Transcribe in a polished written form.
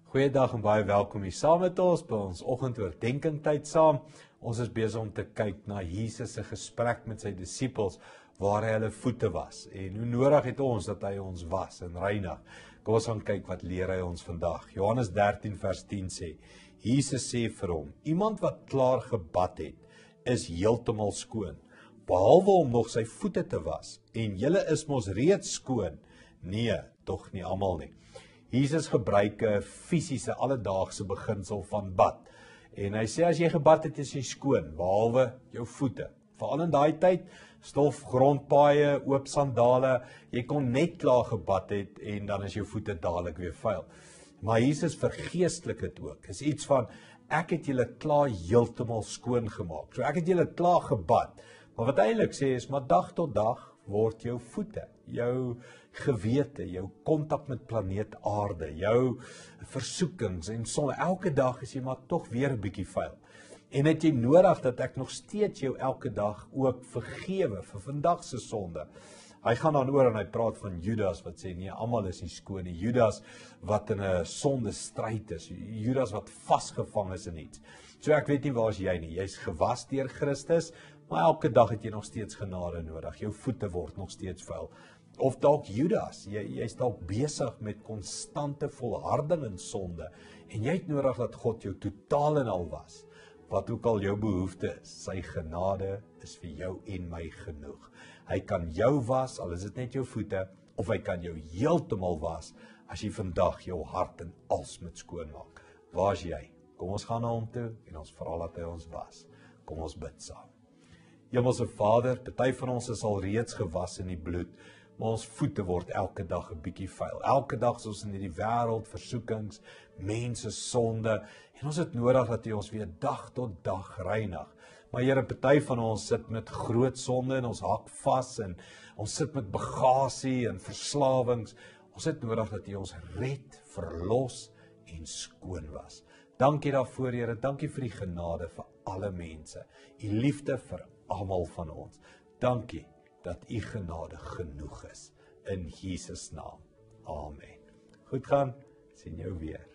Goeiedag en baie welkom hier saam met ons by ons oggendoordenkingtyd saam. Ons is besig om te kyk na Jesus se gesprek met sy disippels waar hy hulle voete was. En hoe nodig het ons dat hy ons was en reinig. Kom ons gaan kyk wat leer hy ons vandag. Johannes 13 vers 10 sê, Jesus sê vir hom, iemand wat klaar gebad het, is heeltemal skoon, behalwe om nog sy voete te was. En julle is mos reeds skoon. Nee, tog nie almal nie. Jesus gebruik 'n fisiese alledaagse beginsel van bad. En hy sê as jy gebad het, is jy skoon, behalwe jou voete. Veral in daai tyd, stof, grondpaaie, oop sandale, jy kon net klaar gebad het en dan is jou voete dadelik weer vuil. Maar Jesus vergeestelik dit ook. Is iets van ek het julle klaar heeltemal skoon gemaak. So ek het julle klaar gebad. Maar wat hy eintlik sê is maar dag tot dag word jou voete, jou gewete, jou kontak met planeet aarde, jou versoekings en sonde, elke dag is jy maar tog weer 'n bietjie vuil. En het jy nodig dat ek nog steeds jou elke dag ook vergewe vir vandag se sonde. Hy gaan dan oor en hy praat van Judas wat sê nee, almal is nie skoon nie. Judas wat in 'n sonde stryd is, Judas wat vasgevang is in iets. So ek weet nie waar is jy nie. Jy's gewas deur Christus, maar elke dag het jy nog steeds genade nodig. Jou voete word nog steeds vuil. Of dalk Judas, jy's dalk besig met konstante volharding in sonde en jy het nodig dat God jou totaal en al was. Wat ook al jou behoefte is, sy genade is vir jou en my genoeg. Hy kan jou was, al is dit net jou voete, of hy kan jou heeltemal was, as jy vandag jou hart en als moet skoonmaak. Waar is jy? Kom ons gaan na hom toe en ons vra dat hy ons was. Kom ons bid saam. Hemelse Vader, party van ons is al reeds gewas in die bloed, maar ons voete word elke dag 'n bietjie vuil. Elke dag is ons in hierdie wêreld, versoekings, mense sonde, en ons het nodig dat U ons weer dag tot dag reinig. Maar Here, party van ons sit met groot sonde en ons hak vas en ons sit met bagasie en verslawings. Ons het nodig dat U ons red, verlos en skoon was. Dankie daarvoor, Here. Dankie vir die genade vir alle mense. U liefde vir almal van ons. Dankie dat U genade genoeg is. In Jesus naam. Amen. Goed gaan. Sien jou weer.